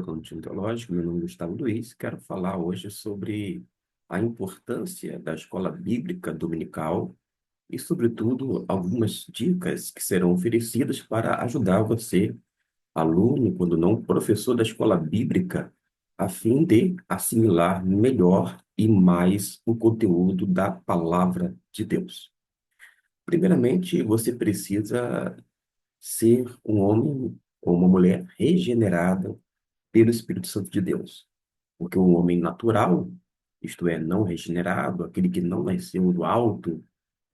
Contínuo Teológico, meu nome é Gustavo Luiz, quero falar hoje sobre a importância da escola bíblica dominical e, sobretudo, algumas dicas que serão oferecidas para ajudar você, aluno, quando não professor da escola bíblica, a fim de assimilar melhor e mais o conteúdo da palavra de Deus. Primeiramente, você precisa ser um homem ou uma mulher regenerada pelo Espírito Santo de Deus. Porque o homem natural, isto é, não regenerado, aquele que não nasceu do alto,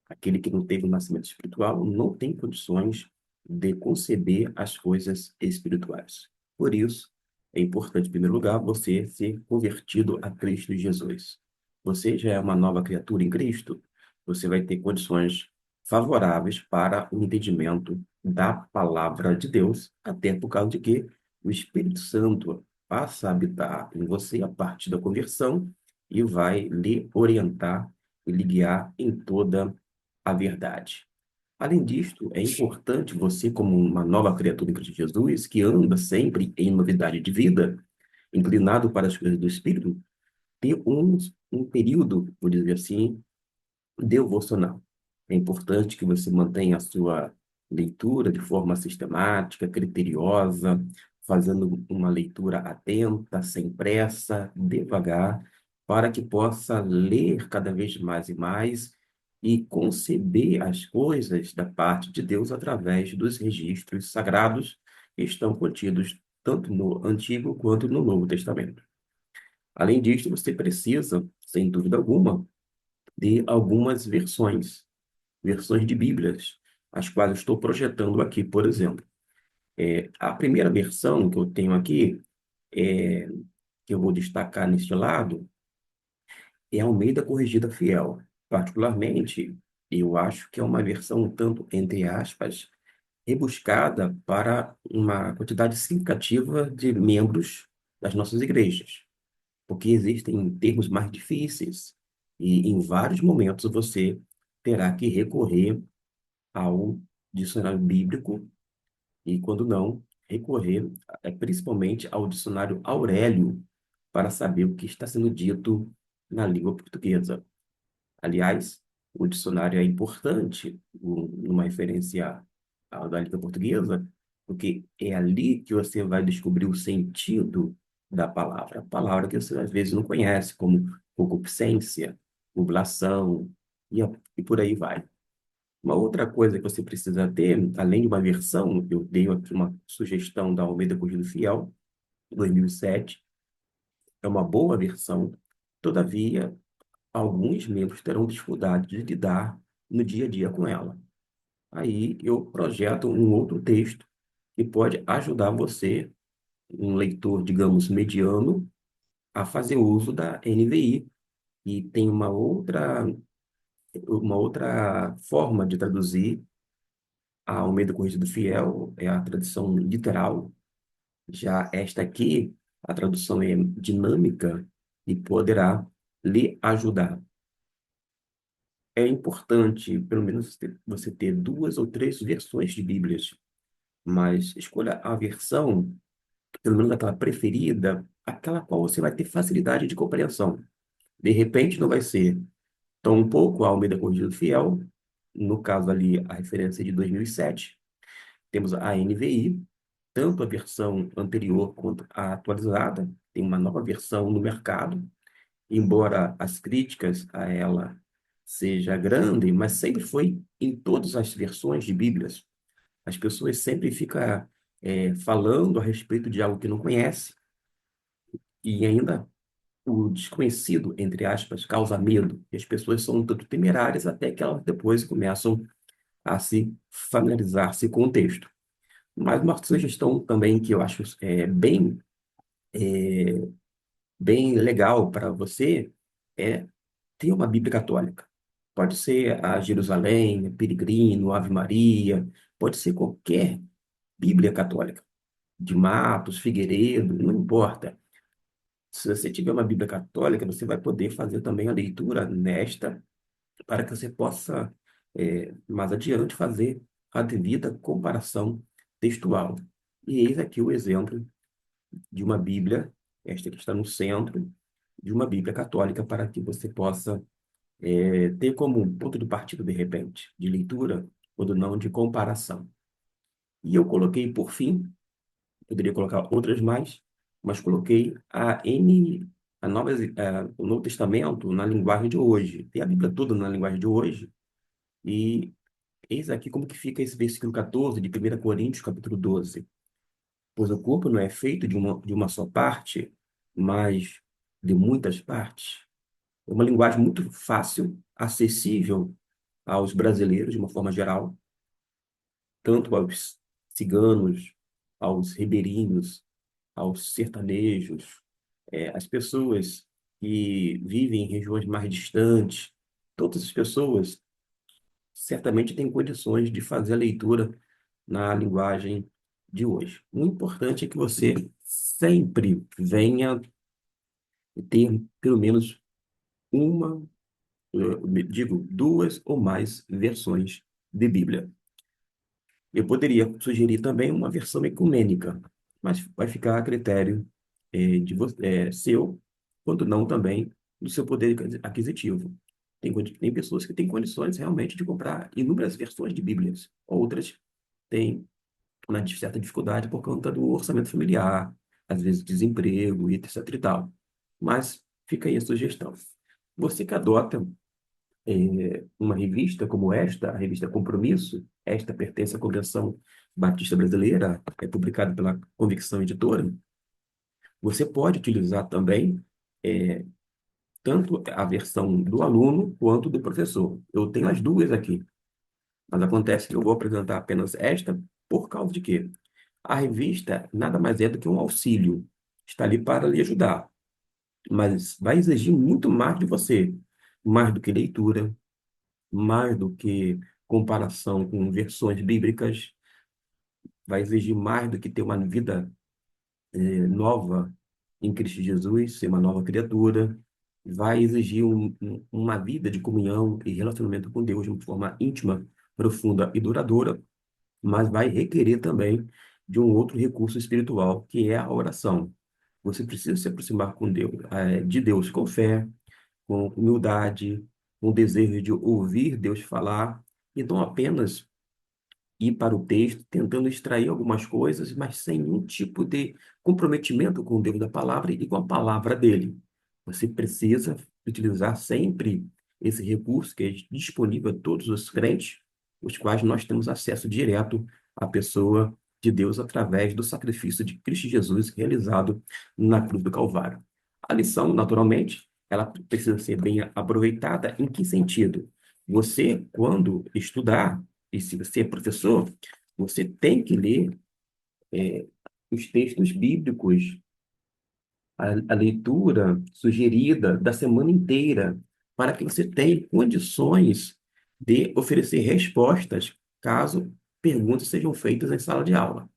aquele que não teve o nascimento espiritual, não tem condições de conceber as coisas espirituais. Por isso, é importante, em primeiro lugar, você ser convertido a Cristo Jesus. Você já é uma nova criatura em Cristo, você vai ter condições favoráveis para o entendimento da palavra de Deus, até por causa de que o Espírito Santo passa a habitar em você a partir da conversão e vai lhe orientar e lhe guiar em toda a verdade. Além disto, é importante você, como uma nova criatura em Cristo Jesus, que anda sempre em novidade de vida, inclinado para as coisas do Espírito, ter um período, por dizer assim, devocional. É importante que você mantenha a sua leitura de forma sistemática, criteriosa, fazendo uma leitura atenta, sem pressa, devagar, para que possa ler cada vez mais e mais e conceber as coisas da parte de Deus através dos registros sagrados que estão contidos tanto no Antigo quanto no Novo Testamento. Além disso, você precisa, sem dúvida alguma, de algumas versões de Bíblias, as quais eu estou projetando aqui, por exemplo. A primeira versão que eu tenho aqui, é, que eu vou destacar neste lado, é a Almeida Corrigida Fiel. Particularmente, eu acho que é uma versão um tanto, entre aspas, rebuscada para uma quantidade significativa de membros das nossas igrejas, porque existem termos mais difíceis e em vários momentos você terá que recorrer ao dicionário bíblico e, quando não, recorrer principalmente ao dicionário Aurélio para saber o que está sendo dito na língua portuguesa. Aliás, o dicionário é importante numa referência da língua portuguesa, porque é ali que você vai descobrir o sentido da palavra. A palavra que você às vezes não conhece, como concupiscência, oblação, e por aí vai. Uma outra coisa que você precisa ter, além de uma versão, eu dei aqui uma sugestão da Almeida Corrigida Fiel, 2007, é uma boa versão. Todavia, alguns membros terão dificuldade de lidar no dia a dia com ela. Aí eu projeto um outro texto que pode ajudar você, um leitor, digamos, mediano, a fazer uso da NVI. E tem uma outra forma de traduzir. A Almeida Corrigida Fiel é a tradução literal. Já esta aqui, a tradução é dinâmica e poderá lhe ajudar. É importante, pelo menos, você ter duas ou três versões de Bíblias, mas escolha a versão, pelo menos aquela preferida, aquela qual você vai ter facilidade de compreensão. De repente, não vai ser tão um pouco a Almeida Corrigida Fiel, no caso ali, a referência de 2007. Temos a NVI, tanto a versão anterior quanto a atualizada, tem uma nova versão no mercado, embora as críticas a ela seja grande, mas sempre foi em todas as versões de Bíblias. As pessoas sempre ficam falando a respeito de algo que não conhece, e ainda o desconhecido, entre aspas, causa medo, e as pessoas são um tanto temerárias até que elas depois começam a se familiarizar-se com o texto. Mas uma sugestão também que eu acho bem legal para você é ter uma Bíblia católica. Pode ser a Jerusalém, Peregrino, Ave Maria, pode ser qualquer Bíblia católica, de Matos, Figueiredo, não importa. Se você tiver uma Bíblia católica, você vai poder fazer também a leitura nesta, para que você possa, mais adiante, fazer a devida comparação textual. E eis aqui o exemplo de uma Bíblia, esta que está no centro, de uma Bíblia católica, para que você possa ter como um ponto de partida, de repente, de leitura, quando não de comparação. E eu coloquei, por fim, poderia colocar outras mais, mas coloquei o Novo Testamento na linguagem de hoje. Tem a Bíblia toda na linguagem de hoje, e eis aqui como que fica esse versículo 14 de 1 Coríntios, capítulo 12. Pois o corpo não é feito de uma só parte, mas de muitas partes. É uma linguagem muito fácil, acessível aos brasileiros, de uma forma geral, tanto aos ciganos, aos ribeirinhos, aos sertanejos, as pessoas que vivem em regiões mais distantes. Todas as pessoas certamente têm condições de fazer a leitura na linguagem de hoje. O importante é que você sempre venha ter pelo menos uma, digo, duas ou mais versões de Bíblia. Eu poderia sugerir também uma versão ecumênica, mas vai ficar a critério seu, quanto não também do seu poder aquisitivo. Tem pessoas que têm condições realmente de comprar inúmeras versões de Bíblias, outras têm uma certa dificuldade por conta do orçamento familiar, às vezes desemprego e etc e tal. Mas fica aí a sugestão. Você que adota uma revista como esta, a revista Compromisso, esta pertence à Convenção Batista Brasileira, é publicada pela Convicção Editora, você pode utilizar também eh, tanto a versão do aluno quanto do professor. Eu tenho as duas aqui, mas acontece que eu vou apresentar apenas esta por causa de quê? A revista nada mais é do que um auxílio, está ali para lhe ajudar, mas vai exigir muito mais de você, mais do que leitura, mais do que comparação com versões bíblicas, vai exigir mais do que ter uma vida nova em Cristo Jesus, ser uma nova criatura, vai exigir uma vida de comunhão e relacionamento com Deus de uma forma íntima, profunda e duradoura, mas vai requerer também de um outro recurso espiritual, que é a oração. Você precisa se aproximar de Deus com fé, com humildade, com desejo de ouvir Deus falar, e não apenas ir para o texto, tentando extrair algumas coisas, mas sem nenhum tipo de comprometimento com o Deus da palavra e com a palavra dele. Você precisa utilizar sempre esse recurso que é disponível a todos os crentes, os quais nós temos acesso direto à pessoa de Deus através do sacrifício de Cristo Jesus realizado na cruz do Calvário. A lição, naturalmente, ela precisa ser bem aproveitada. Em que sentido? Você, quando estudar, e se você é professor, você tem que ler é, os textos bíblicos, a leitura sugerida da semana inteira, para que você tenha condições de oferecer respostas caso perguntas sejam feitas em sala de aula.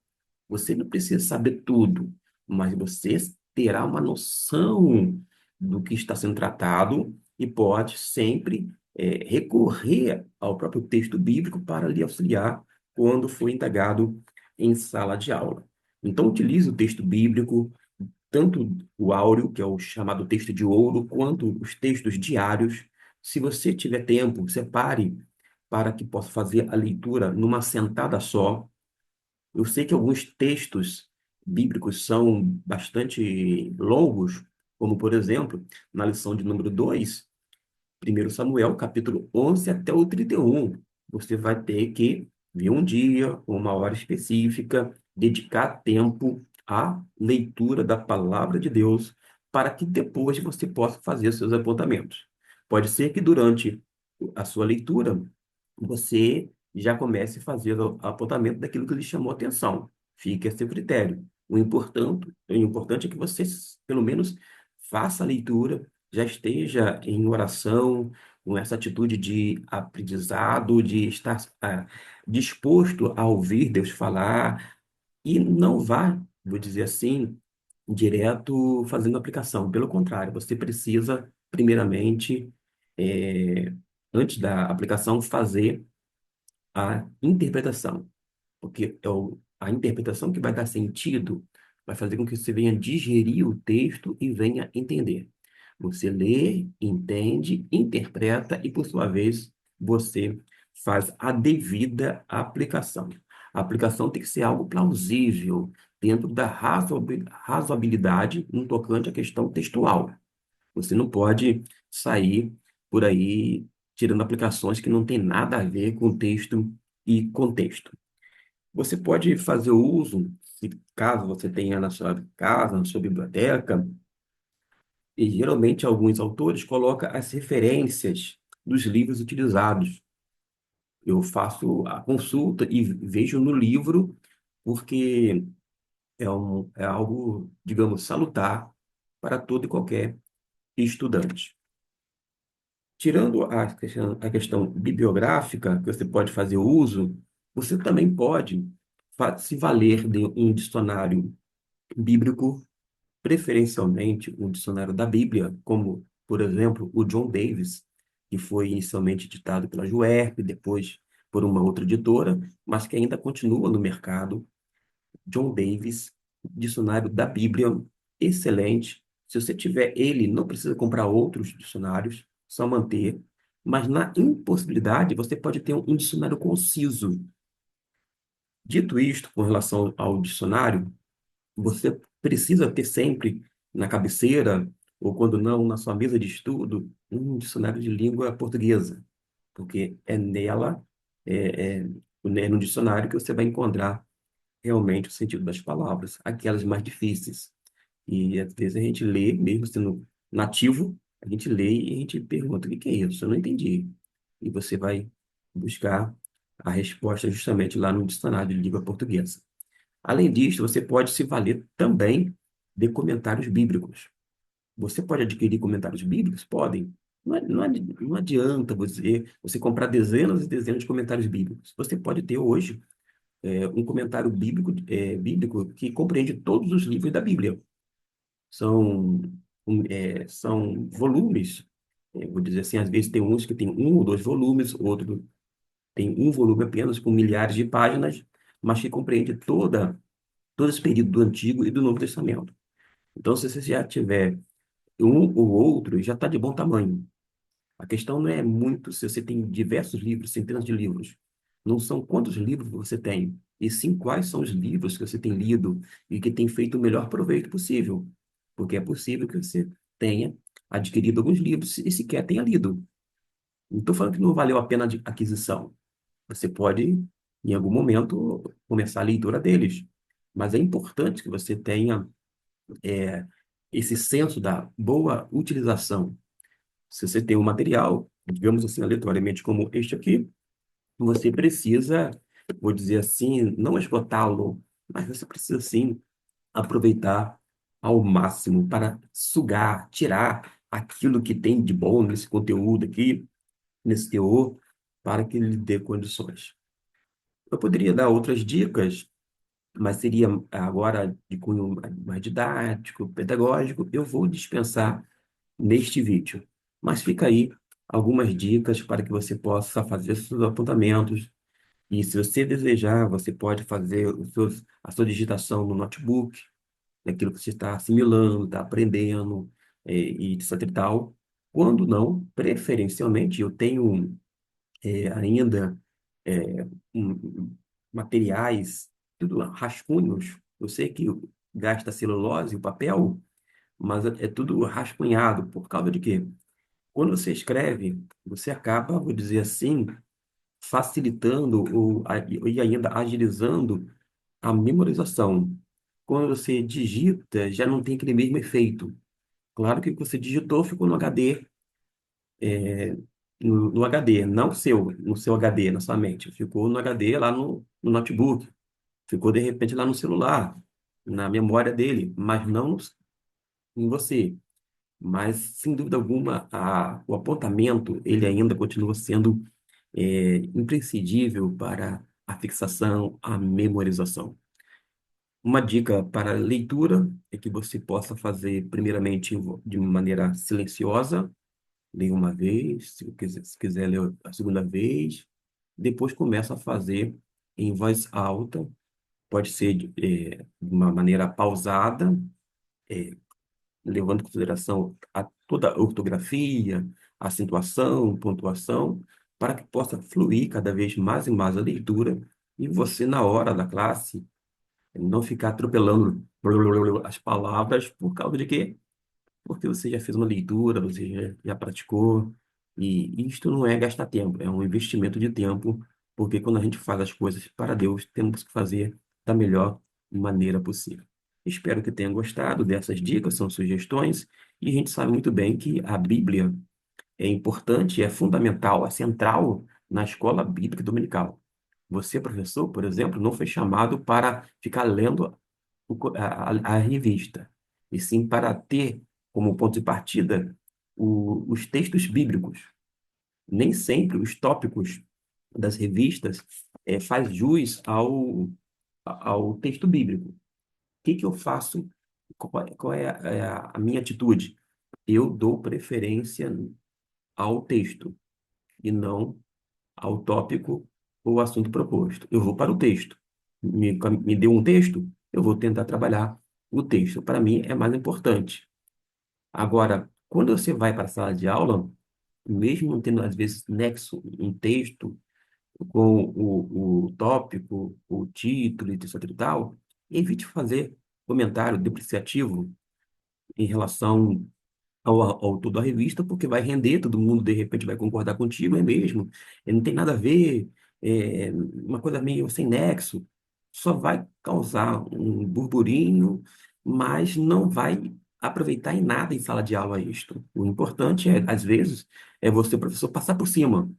Você não precisa saber tudo, mas você terá uma noção do que está sendo tratado e pode sempre recorrer ao próprio texto bíblico para lhe auxiliar quando for indagado em sala de aula. Então, utilize o texto bíblico, tanto o áureo, que é o chamado texto de ouro, quanto os textos diários. Se você tiver tempo, separe para que possa fazer a leitura numa sentada só. Eu sei que alguns textos bíblicos são bastante longos, como, por exemplo, na lição de número 2, 1 Samuel, capítulo 11 até o 31. Você vai ter que ver um dia, uma hora específica, dedicar tempo à leitura da palavra de Deus, para que depois você possa fazer seus apontamentos. Pode ser que durante a sua leitura você já comece a fazer o apontamento daquilo que lhe chamou a atenção. Fique a seu critério. O importante é que você, pelo menos, faça a leitura, já esteja em oração, com essa atitude de aprendizado, de estar disposto a ouvir Deus falar, e não vá, vou dizer assim, direto fazendo aplicação. Pelo contrário, você precisa, primeiramente, antes da aplicação, fazer a interpretação, porque é a interpretação que vai dar sentido vai fazer com que você venha digerir o texto e venha entender. Você lê, entende, interpreta e, por sua vez, você faz a devida aplicação. A aplicação tem que ser algo plausível, dentro da razoabilidade no tocante à questão textual. Você não pode sair por aí tirando aplicações que não têm nada a ver com texto e contexto. Você pode fazer o uso, se caso você tenha na sua casa, na sua biblioteca, e geralmente alguns autores colocam as referências dos livros utilizados. Eu faço a consulta e vejo no livro, porque é algo, digamos, salutar para todo e qualquer estudante. Tirando a questão bibliográfica, que você pode fazer uso, você também pode se valer de um dicionário bíblico, preferencialmente um dicionário da Bíblia, como, por exemplo, o John Davis, que foi inicialmente editado pela Juerp, depois por uma outra editora, mas que ainda continua no mercado. John Davis, dicionário da Bíblia, excelente. Se você tiver ele, não precisa comprar outros dicionários, só manter. Mas na impossibilidade, você pode ter um dicionário conciso. Dito isto, com relação ao dicionário, você precisa ter sempre na cabeceira, ou quando não, na sua mesa de estudo, um dicionário de língua portuguesa, porque é nela, é, é, é no dicionário que você vai encontrar realmente o sentido das palavras, aquelas mais difíceis. E às vezes a gente lê, mesmo sendo nativo, a gente lê e a gente pergunta: o que que é isso? Eu não entendi. E você vai buscar a resposta justamente lá no dicionário de língua portuguesa. Além disso, você pode se valer também de comentários bíblicos. Você pode adquirir comentários bíblicos? Podem. Não adianta você comprar dezenas e dezenas de comentários bíblicos. Você pode ter hoje um comentário bíblico que compreende todos os livros da Bíblia. São, são volumes, vou dizer assim, às vezes tem uns que tem um ou dois volumes, outro tem um volume apenas com milhares de páginas, mas que compreende todo esse período do Antigo e do Novo Testamento. Então, se você já tiver um ou outro, já está de bom tamanho. A questão não é muito se você tem diversos livros, centenas de livros. Não são quantos livros você tem, e sim quais são os livros que você tem lido e que tem feito o melhor proveito possível. Porque é possível que você tenha adquirido alguns livros e sequer tenha lido. Não estou falando que não valeu a pena a aquisição. Você pode, em algum momento, começar a leitura deles. Mas é importante que você tenha é, esse senso da boa utilização. Se você tem um material, digamos assim, aleatoriamente como este aqui, você precisa, vou dizer assim, não esgotá-lo, mas você precisa sim aproveitar ao máximo para sugar, tirar aquilo que tem de bom nesse conteúdo aqui, nesse teor, para que ele dê condições. Eu poderia dar outras dicas, mas seria agora de cunho mais didático, pedagógico, eu vou dispensar neste vídeo. Mas fica aí algumas dicas para que você possa fazer seus apontamentos. E se você desejar, você pode fazer a sua digitação no notebook, daquilo que você está assimilando, está aprendendo, e etc e tal. Quando não, preferencialmente, eu tenho ainda é, materiais, tudo rascunhos. Eu sei que gasta celulose, o papel, mas é tudo rascunhado. Por causa de quê? Quando você escreve, você acaba, vou dizer assim, facilitando e ainda agilizando a memorização. Quando você digita, já não tem aquele mesmo efeito. Claro que o que você digitou ficou no HD, no HD, não no seu HD, na sua mente. Ficou no HD lá no notebook. Ficou, de repente, lá no celular, na memória dele, mas não em você. Mas, sem dúvida alguma, o apontamento, ele ainda continua sendo imprescindível para a fixação, a memorização. Uma dica para leitura é que você possa fazer, primeiramente, de maneira silenciosa, leia uma vez, se quiser ler a segunda vez, depois começa a fazer em voz alta, pode ser de uma maneira pausada, eh, levando em consideração toda a ortografia, acentuação, pontuação, para que possa fluir cada vez mais e mais a leitura e você, na hora da classe, não ficar atropelando as palavras por causa de quê? Porque você já fez uma leitura, você já praticou, e isto não é gastar tempo, é um investimento de tempo, porque quando a gente faz as coisas para Deus, temos que fazer da melhor maneira possível. Espero que tenham gostado dessas dicas, são sugestões, e a gente sabe muito bem que a Bíblia é importante, é fundamental, é central na escola bíblica dominical. Você, professor, por exemplo, não foi chamado para ficar lendo a revista, e sim para ter como ponto de partida os textos bíblicos. Nem sempre os tópicos das revistas faz jus ao texto bíblico. O que que eu faço? Qual é a minha atitude? Eu dou preferência ao texto e não ao tópico ou assunto proposto. Eu vou para o texto. Me deu um texto, eu vou tentar trabalhar o texto. Para mim é mais importante. Agora, quando você vai para a sala de aula, mesmo não tendo às vezes nexo um texto com o tópico, o título e etc e tal, evite fazer comentário depreciativo em relação ao autor da revista, porque vai render, todo mundo de repente vai concordar contigo, é mesmo, não tem nada a ver, uma coisa meio sem nexo, só vai causar um burburinho, mas não vai aproveitar em nada em sala de aula isto. O importante é, às vezes, é você, professor, passar por cima.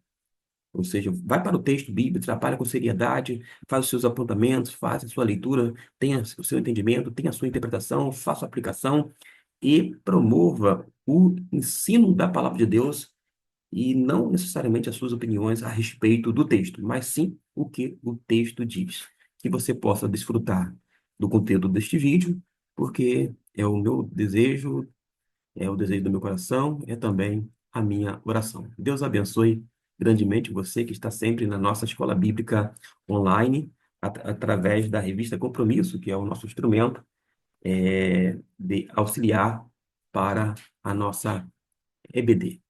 Ou seja, vai para o texto bíblico, trabalha com seriedade, faz os seus apontamentos, faz a sua leitura, tenha o seu entendimento, tenha a sua interpretação, faça a aplicação e promova o ensino da palavra de Deus e não necessariamente as suas opiniões a respeito do texto, mas sim o que o texto diz. Que você possa desfrutar do conteúdo deste vídeo, porque é o meu desejo, é o desejo do meu coração, é também a minha oração. Deus abençoe grandemente você que está sempre na nossa escola bíblica online, através da revista Compromisso, que é o nosso instrumento de auxiliar para a nossa EBD.